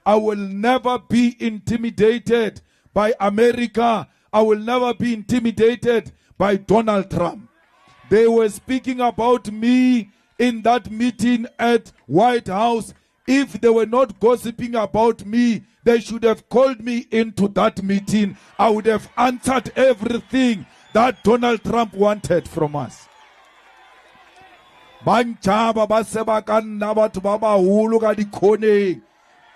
I will never be intimidated by America. I will never be intimidated by Donald Trump. They were speaking about me in that meeting at White House. If they were not gossiping about me, they should have called me into that meeting. I would have answered everything that Donald Trump wanted from us. Banchaba ba seba ka nna batho ba baholo ka dikhoneng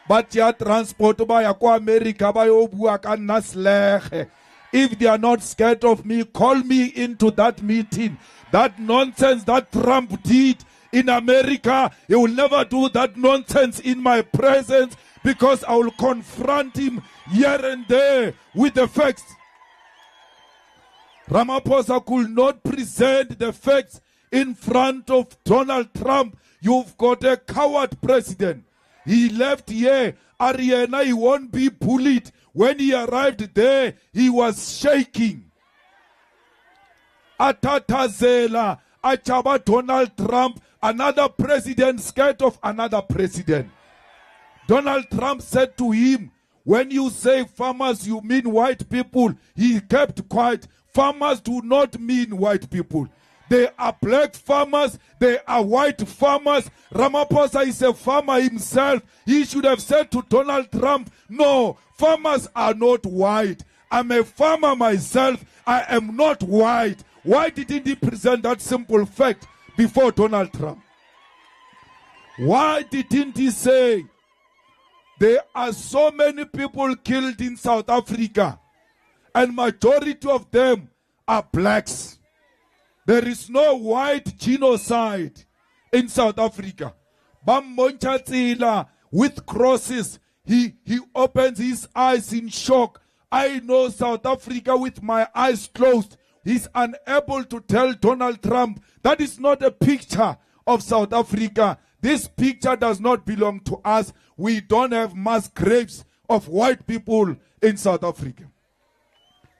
ba tšea transport ba ya ko America ba yo bua ka nna selege. If they are not scared of me, call me into that meeting. That nonsense that Trump did in America, he will never do that nonsense in my presence, because I will confront him here and there with the facts. Ramaphosa could not present the facts in front of Donald Trump. You've got a coward president. He left here. Ariana, he won't be bullied. When he arrived there, he was shaking. Atatazela, Achaba Donald Trump, another president scared of another president. Donald Trump said to him, when you say farmers, you mean white people. He kept quiet. Farmers do not mean white people. They are black farmers. They are white farmers. Ramaphosa is a farmer himself. He should have said to Donald Trump, no, farmers are not white. I'm a farmer myself. I am not white. Why didn't he present that simple fact before Donald Trump? Why didn't he say, there are so many people killed in South Africa, and majority of them are blacks. There is no white genocide in South Africa. Bammonchatsila with crosses. He opens his eyes in shock. I know South Africa with my eyes closed. He's unable to tell Donald Trump that is not a picture of South Africa. This picture does not belong to us. We don't have mass graves of white people in South Africa.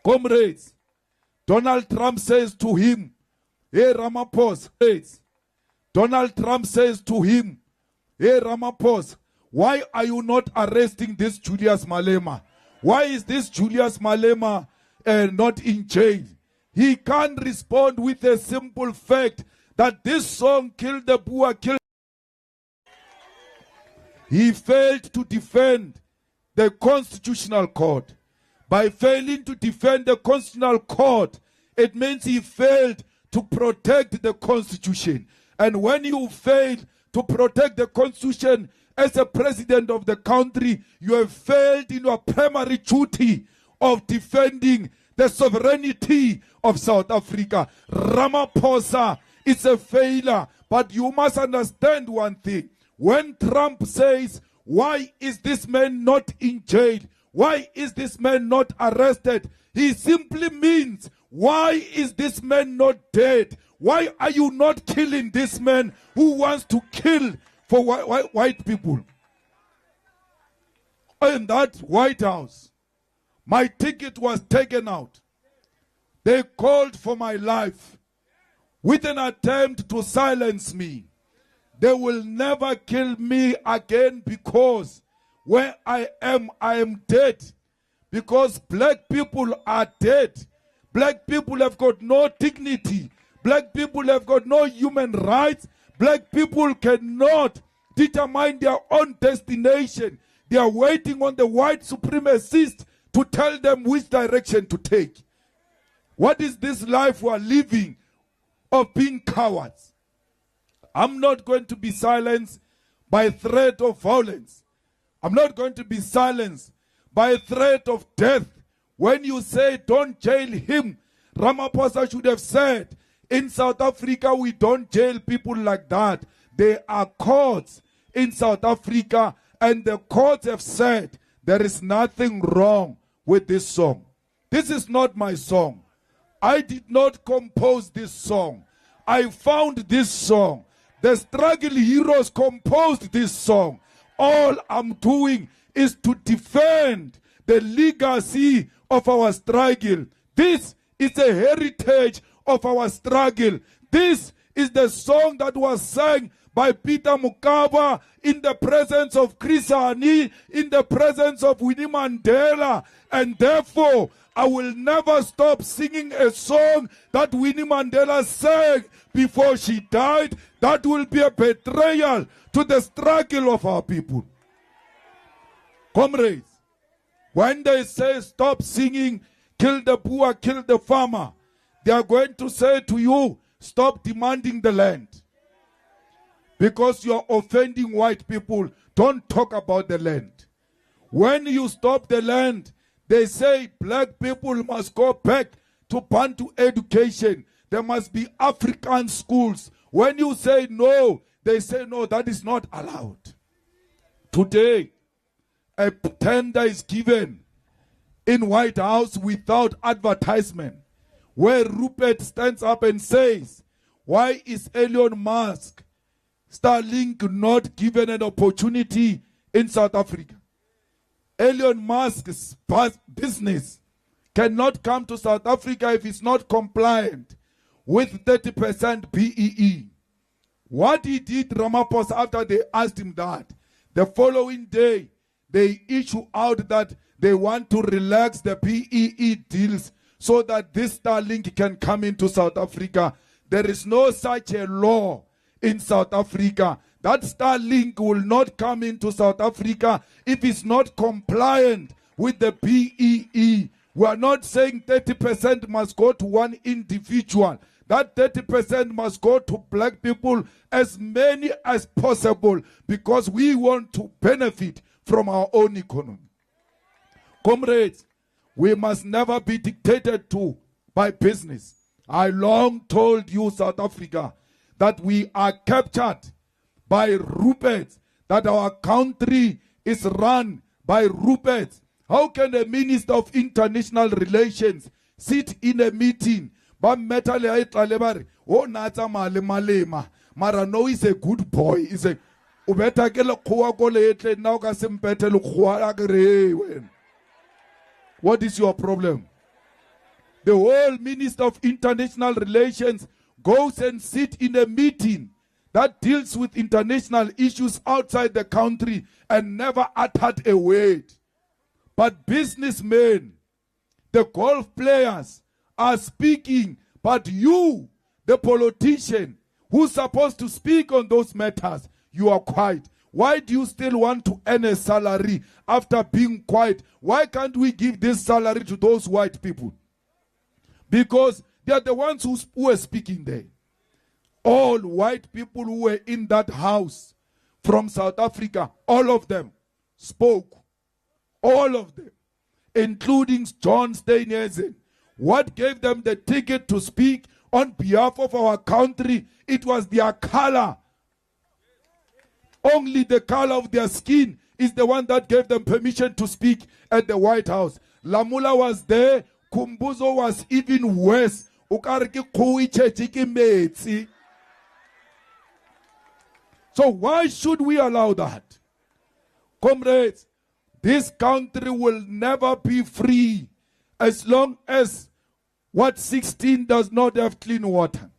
Comrades, Donald Trump says to him, hey Ramaphosa, Donald Trump says to him, hey Ramaphosa, why are you not arresting this Julius Malema? Why is this Julius Malema not in jail? He can't respond with a simple fact that this song killed the Boer, killed. He failed to defend the Constitutional Court. By failing to defend the Constitutional Court, it means he failed to protect the Constitution. And when you fail to protect the Constitution as a president of the country, you have failed in your primary duty of defending the sovereignty of South Africa. Ramaphosa is a failure, but you must understand one thing. When Trump says, why is this man not in jail? Why is this man not arrested? He simply means, why is this man not dead? Why are you not killing this man who wants to kill for white people? In that White House, my ticket was taken out. They called for my life with an attempt to silence me. They will never kill me again, because where I am dead. Because black people are dead. Black people have got no dignity. Black people have got no human rights. Black people cannot determine their own destination. They are waiting on the white supremacists to tell them which direction to take. What is this life we are living of being cowards? I'm not going to be silenced by threat of violence. I'm not going to be silenced by threat of death. When you say don't jail him, Ramaphosa should have said, in South Africa we don't jail people like that. There are courts in South Africa, and the courts have said there is nothing wrong with this song. This is not my song. I did not compose this song. I found this song. The struggle heroes composed this song. All I'm doing is to defend the legacy of our struggle. This is a heritage of our struggle. This is the song that was sung by Peter Mokaba, in the presence of Chris Hani, in the presence of Winnie Mandela. And therefore, I will never stop singing a song that Winnie Mandela sang before she died. That will be a betrayal to the struggle of our people. Comrades, when they say stop singing, kill the poor, kill the farmer, they are going to say to you, stop demanding the land. Because you are offending white people. Don't talk about the land. When you stop the land, they say black people must go back to Bantu education. There must be African schools. When you say no, they say no, that is not allowed. Today, a tender is given in White House without advertisement, where Rupert stands up and says, why is Elon Musk, Starlink, not given an opportunity in South Africa? Elon Musk's business cannot come to South Africa if it's not compliant with 30% BEE. What he did, Ramaphosa, after they asked him that, the following day, they issue out that they want to relax the BEE deals so that this Starlink can come into South Africa. There is no such a law in South Africa. That Starlink will not come into South Africa if it's not compliant with the BEE. We are not saying 30% must go to one individual. That 30% must go to black people, as many as possible, because we want to benefit from our own economy. Comrades, we must never be dictated to by business. I long told you, South Africa, that we are captured by Ruperts, that our country is run by Ruperts. How can a minister of international relations sit in a meeting? Oh, Nata Malema. Marano is a good boy. He's a what is your problem? The whole Minister of International Relations goes and sits in a meeting that deals with international issues outside the country and never uttered a word. But businessmen, the golf players are speaking, but you, the politician, who's supposed to speak on those matters, you are quiet. Why do you still want to earn a salary after being quiet? Why can't we give this salary to those white people? Because they are the ones who are speaking there. All white people who were in that house from South Africa, all of them spoke. All of them, including John Steenhuisen. What gave them the ticket to speak on behalf of our country? It was their color. Only the color of their skin is the one that gave them permission to speak at the White House. Lamula was there. Kumbuzo was even worse. So why should we allow that? Comrades, this country will never be free as long as Ward 16 does not have clean water.